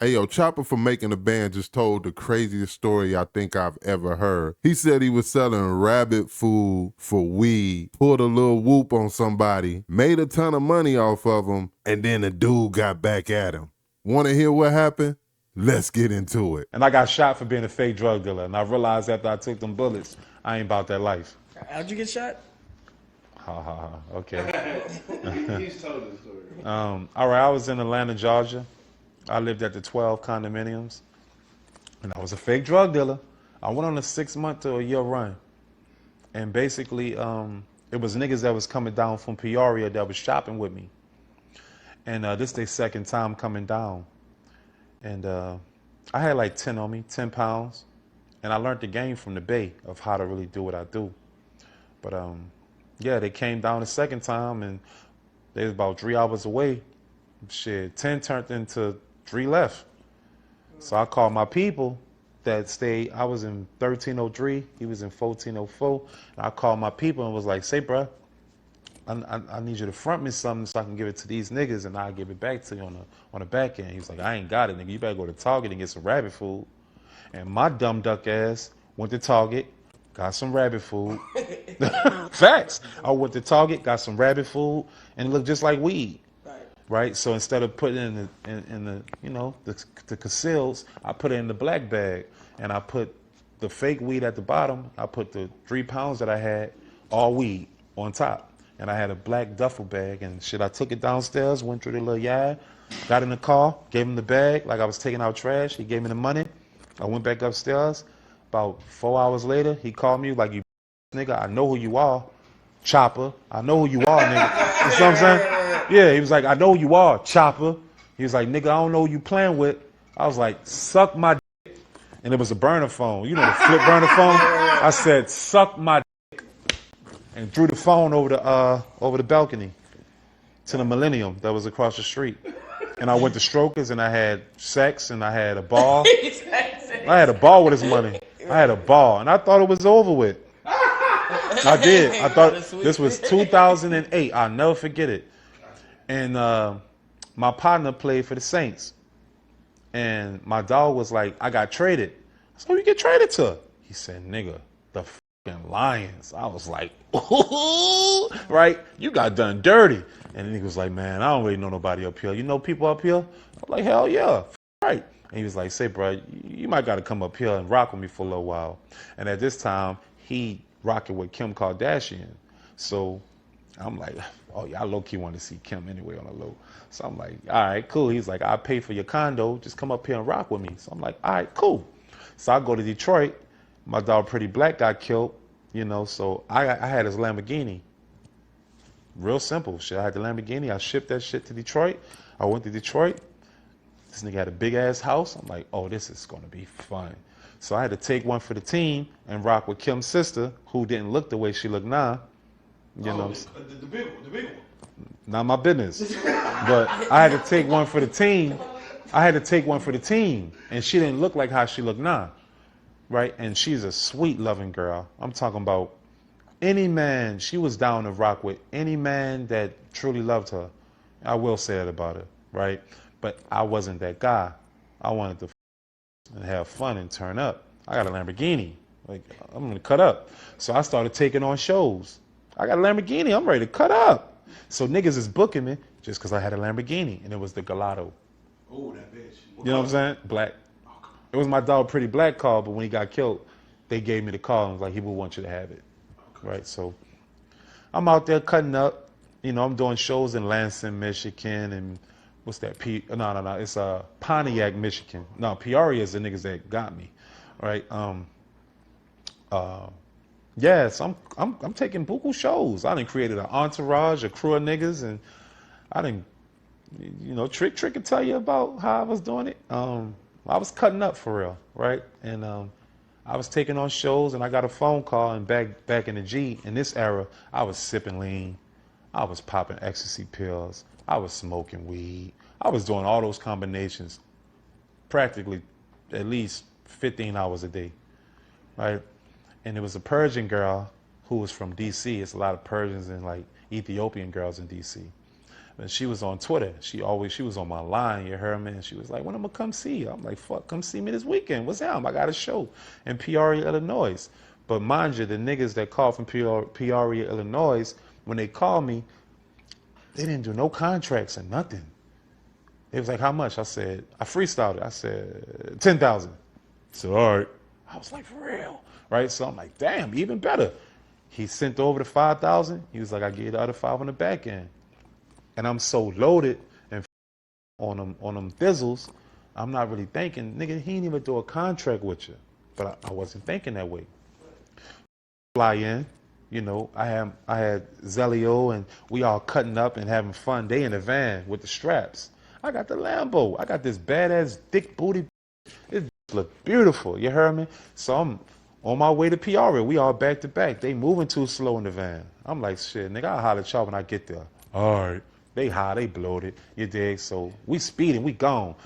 Hey, yo, Chopper from Making the Band just told the craziest story I think I've ever heard. He said he was selling rabbit food for weed, pulled a little whoop on somebody, made a ton of money off of him, and then the dude got back at him. Want to hear what happened? Let's get into it. And I got shot for being a fake drug dealer. And I realized after I took them bullets, I ain't about that life. How'd you get shot? Ha ha ha. Okay. He's told the story. All right, I was in Atlanta, Georgia. I lived at the 12 condominiums. And I was a fake drug dealer. I went on a 6-month to a year run. And basically, it was niggas that was coming down from Peoria that was shopping with me. And this their second time coming down. And I had like 10 on me, 10 pounds. And I learned the game from the Bay of how to really do what I do. But yeah, they came down the second time and they was about 3 hours away. Shit, 10 turned into 3 left. So I called my people that stayed, I was in 1303, he was in 1404. And I called my people and was like, say, bruh, I need you to front me something so I can give it to these niggas and I'll give it back to you on the back end. He was like, I ain't got it, nigga. You better go to Target and get some rabbit food. And my dumb duck ass went to Target, got some rabbit food. Facts. I went to Target, got some rabbit food, and it looked just like weed. Right? So instead of putting it in the you know, the conceals, I put it in the black bag. And I put the fake weed at the bottom. I put the 3 pounds that I had, all weed, on top. And I had a black duffel bag and shit. I took it downstairs, went through the little yard, got in the car, gave him the bag like I was taking out trash. He gave me the money. I went back upstairs. About 4 hours later, he called me like, you nigga, I know who you are. Chopper, I know who you are, nigga. You know what I'm saying? Yeah, he was like, I know who you are, Chopper. He was like, nigga, I don't know who you playing with. I was like, suck my dick. And it was a burner phone. You know the flip burner phone? I said, suck my dick. And threw the phone over the balcony to the Millennium that was across the street. And I went to Strokers and I had sex and I had a ball. I had a ball with his money. I had a ball. And I thought it was over with. I did. I thought this was 2008. I'll never forget it. And my partner played for the Saints. And my dog was like, I got traded. I said, who you get traded to? He said, nigga, the fucking Lions. I was like, ooh, right? You got done dirty. And he was like, man, I don't really know nobody up here. You know people up here? I'm like, hell yeah. Right. And he was like, say, bro, you might got to come up here and rock with me for a little while. And at this time, he rocking with Kim Kardashian. So I'm like, oh yeah, I low-key want to see Kim anyway on the low. So I'm like, all right, cool. He's like, I'll pay for your condo. Just come up here and rock with me. So I'm like, all right, cool. So I go to Detroit. My dog Pretty Black got killed, you know, so I had his Lamborghini. Real simple shit. I had the Lamborghini. I shipped that shit to Detroit. I went to Detroit. This nigga had a big-ass house. I'm like, oh, this is going to be fun. So I had to take one for the team and rock with Kim's sister, who didn't look the way she looked now. You know, The big one. not my business. But I had to take one for the team. And she didn't look like how she looked now. Right? And she's a sweet, loving girl. I'm talking about any man, she was down to rock with any man that truly loved her. I will say that about her, right? But I wasn't that guy. I wanted to and have fun and turn up. I got a Lamborghini. Like, I'm going to cut up. So I started taking on shows. I got a Lamborghini. I'm ready to cut up. So niggas is booking me just because I had a Lamborghini. And it was the Gelato. Oh, that bitch. You know what I'm saying? Black. It was my dog Pretty Black car, but when he got killed, they gave me the car and was like, he would want you to have it. Right? So I'm out there cutting up. You know, I'm doing shows in Lansing, Michigan, and what's that? No. It's Pontiac, Michigan. No, Peoria is the niggas that got me. Right? Yeah, so I'm taking buku shows. I done created an entourage, a crew of niggas, and I done, you know, Trick can tell you about how I was doing it. I was cutting up for real, right? And I was taking on shows, and I got a phone call, and back in the G, in this era, I was sipping lean, I was popping ecstasy pills, I was smoking weed, I was doing all those combinations, practically at least 15 hours a day, right? And it was a Persian girl who was from D.C. It's a lot of Persians and like Ethiopian girls in D.C. And she was on Twitter. She was on my line, you heard me? And she was like, when I'm gonna come see you? I'm like, fuck, come see me this weekend. What's up? I got a show in Peoria, Illinois. But mind you, the niggas that called from Peoria, Illinois, when they called me, they didn't do no contracts or nothing. It was like, how much? I said, I freestyled it. I said, 10,000. So, all right. I was like, for real? Right? So I'm like, damn, even better. He sent over the 5,000. He was like, I give you the other 5 on the back end. And I'm so loaded and on them thizzles, I'm not really thinking, nigga, he ain't even do a contract with you. But I wasn't thinking that way. Fly in, you know, I had Zelio and we all cutting up and having fun. They in the van with the straps. I got the Lambo. I got this badass thick booty. It look beautiful. You heard me? So I'm on my way to Peoria. We all back to back. They moving too slow in the van. I'm like, shit, nigga, I'll holler at y'all when I get there. All right. They high, they bloated. You dig? So we speeding, we gone.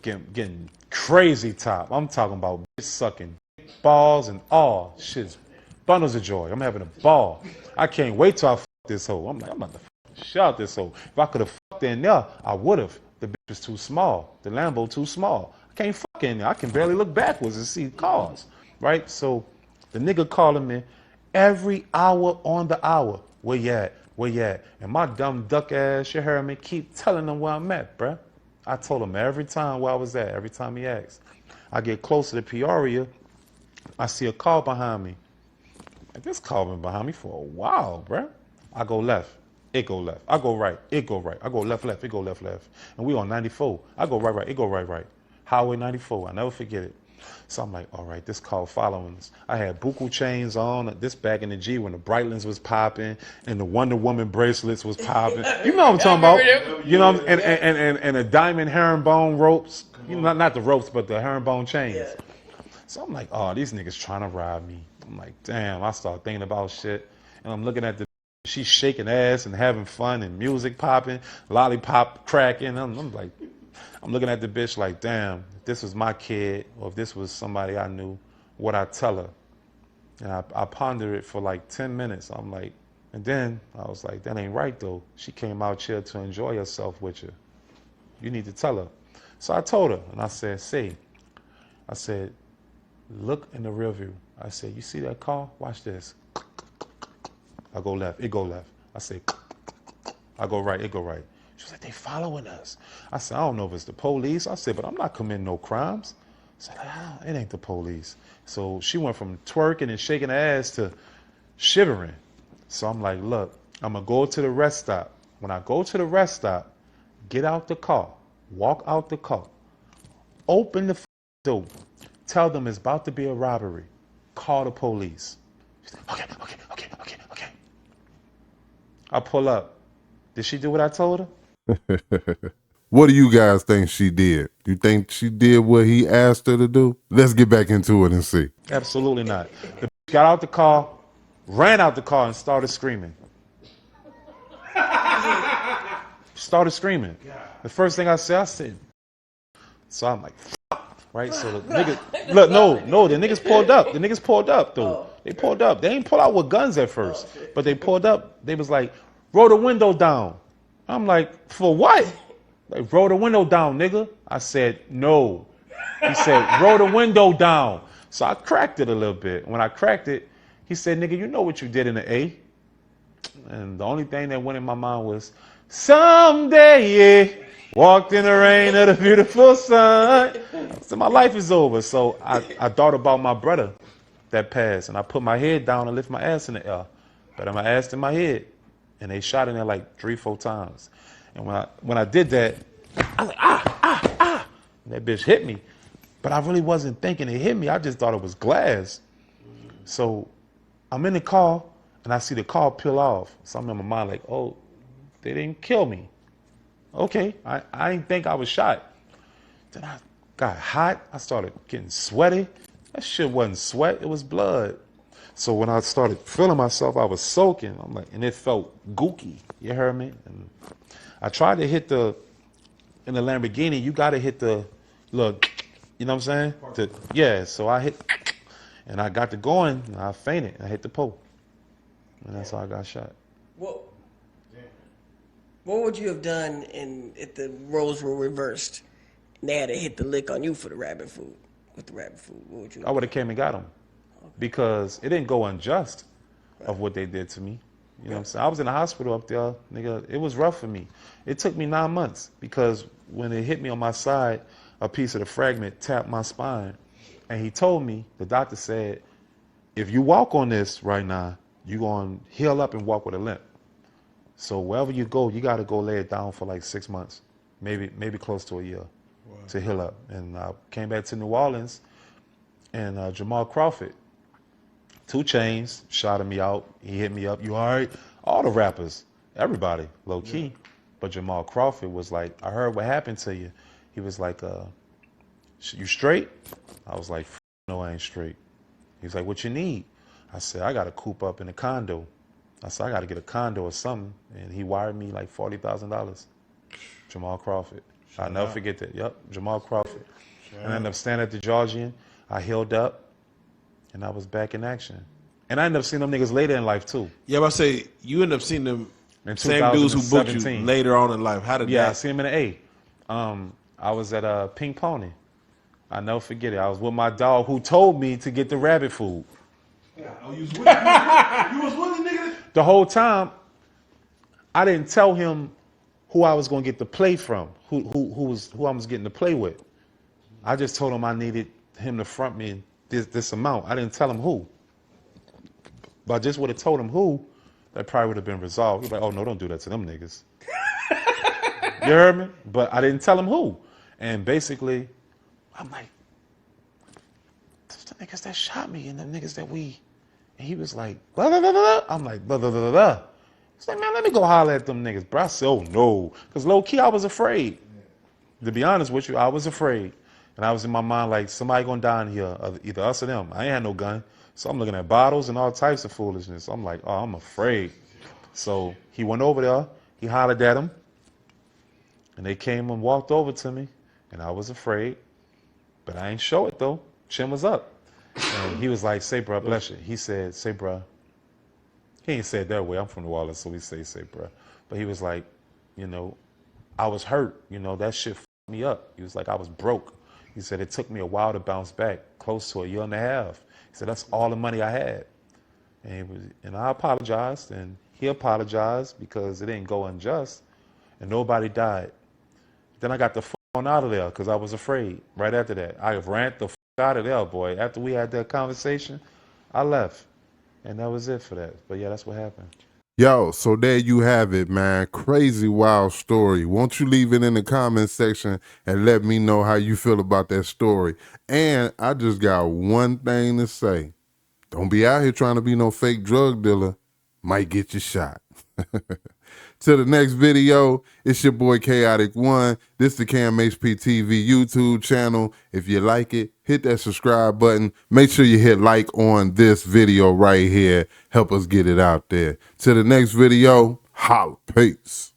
Getting crazy top. I'm talking about bitch sucking balls and all. Shit's bundles of joy. I'm having a ball. I can't wait till I fuck this hoe. I'm like, I'm about to shout this hoe. If I could have fucked in there, I would have. The bitch was too small. The Lambo too small. I can't fuck in there. I can barely look backwards and see cars. Right? So the nigga calling me every hour on the hour. Where you at? Where you at? And my dumb duck ass, you heard me, keep telling them where I'm at, bruh. I told him every time where I was at, every time he asked. I get closer to Peoria, I see a car behind me. Like, this car been behind me for a while, bruh. I go left, it go left. I go right, it go right. I go left, left, it go left, left. And we on 94. I go right, right, it go right, right. Highway 94, I never forget it. So I'm like, all right, this car following us. I had buku chains on, this back in the G when the Breitlands was popping and the Wonder Woman bracelets was popping. You know what I'm talking about. You know, and the diamond herringbone ropes. You know, not the ropes, but the herringbone chains. Yeah. So I'm like, oh, these niggas trying to rob me. I'm like, damn, I start thinking about shit. And I'm looking at she's shaking ass and having fun and music popping, lollipop cracking. I'm like, I'm looking at the bitch like, damn, if this was my kid or if this was somebody I knew, what I tell her? And I pondered it for like 10 minutes. I'm like, and then I was like, that ain't right though. She came out here to enjoy herself with you. You need to tell her. So I told her and I said, I said, look in the rear view. I said, you see that car? Watch this. I go left, it go left. I say, I go right, it go right. She was like, they following us. I said, I don't know if it's the police. I said, but I'm not committing no crimes. I said, it ain't the police. So she went from twerking and shaking her ass to shivering. So I'm like, look, I'm going to go to the rest stop. When I go to the rest stop, get out the car, walk out the car, open the door, tell them it's about to be a robbery, call the police. She's like, okay. I pull up. Did she do what I told her? What do you guys think she did? You think she did what he asked her to do? Let's get back into it and see. Absolutely not. The bitch got out the car, ran out the car, and started screaming. Started screaming. The first thing I said, so I'm like, right? So the nigga, look, no, the niggas pulled up. The niggas pulled up, though. They pulled up. They ain't pull out with guns at first, but they pulled up. They was like, roll the window down. I'm like, for what? Like, roll the window down, nigga. I said, no. He said, roll the window down. So I cracked it a little bit. When I cracked it, he said, nigga, you know what you did in the A? And the only thing that went in my mind was, someday, yeah, walked in the rain of the beautiful sun. So my life is over. So I thought about my brother that passed, and I put my head down and lift my ass in the air. But my ass in my head. And they shot in there like 3-4 times. And when I did that, I was like, ah. And that bitch hit me. But I really wasn't thinking it hit me. I just thought it was glass. So I'm in the car, and I see the car peel off. So I'm in my mind like, oh, they didn't kill me. Okay, I didn't think I was shot. Then I got hot. I started getting sweaty. That shit wasn't sweat. It was blood. So when I started feeling myself, I was soaking. I'm like, and it felt gooky. You heard me? And I tried to hit in the Lamborghini, you got to hit the, look, you know what I'm saying? Yeah, so I hit, and I got to going, and I fainted. I hit the pole. And that's how I got shot. Whoa. What would you have done if the roles were reversed? And they had to hit the lick on you for the rabbit food. With the rabbit food, what would you? I would have came and got him because it didn't go unjust of what they did to me. You know what I'm saying? I was in the hospital up there, nigga. It was rough for me. It took me 9 months because when it hit me on my side, a piece of the fragment tapped my spine. And he told me, the doctor said, if you walk on this right now, you're going to heal up and walk with a limp. So wherever you go, you got to go lay it down for like 6 months, maybe close to a year to heal up. And I came back to New Orleans, and Jamal Crawford, 2 Chainz, shouted me out. He hit me up. You all right? All the rappers, everybody, low key. Yeah. But Jamal Crawford was like, I heard what happened to you. He was like, you straight? I was like, no, I ain't straight. He was like, what you need? I said, I got to coop up in a condo. I said, I got to get a condo or something. And he wired me like $40,000. Jamal Crawford. I'll never forget that. Yep, Jamal Crawford. And I ended up standing at the Georgian. I healed up, and I was back in action. And I ended up seeing them niggas later in life, too. Yeah, but I say, you ended up seeing them in same dudes who booked you later on in life. How did that? I see him in the A. I was at Pink Pony. I never forget it. I was with my dog who told me to get the rabbit food. Yeah, oh, you was with him. You was with the nigga? The whole time, I didn't tell him who I was going to get the play from, who I was getting to play with. I just told him I needed him to front me this amount. I didn't tell him who. But I just would have told him who, that probably would have been resolved. He'd be like, oh, no, don't do that to them niggas. You heard me? But I didn't tell him who. And basically, I'm like, those the niggas that shot me and the niggas that we... And he was like, blah, blah, blah, blah. I'm like, blah, blah, blah, blah. He's like, man, let me go holler at them niggas. Bro, I said, oh, no. Because low-key, I was afraid. To be honest with you, I was afraid. And I was in my mind like, somebody gonna die in here, either us or them. I ain't had no gun. So I'm looking at bottles and all types of foolishness. I'm like, oh, I'm afraid. So he went over there. He hollered at him. And they came and walked over to me. And I was afraid. But I ain't show it, though. Chin was up. And he was like, say, bro, bless you. He said, say, bro. He ain't said that way. I'm from New Orleans, so we say, bro. But he was like, you know, I was hurt. You know, that shit fucked me up. He was like, I was broke. He said, it took me a while to bounce back, close to a year and a half. He said, that's all the money I had. And I apologized, and he apologized because it didn't go unjust, and nobody died. Then I got the fuck on out of there because I was afraid right after that. I ran the fuck out of there, boy. After we had that conversation, I left. And that was it for that. But yeah, that's what happened. Yo, so there you have it, man. Crazy, wild story. Won't you leave it in the comment section and let me know how you feel about that story? And I just got one thing to say. Don't be out here trying to be no fake drug dealer. Might get you shot. Till the next video, it's your boy Kaotic 1. This is the KMHP TV YouTube channel. If you like it, hit that subscribe button. Make sure you hit like on this video right here. Help us get it out there. Till the next video, holla, peace.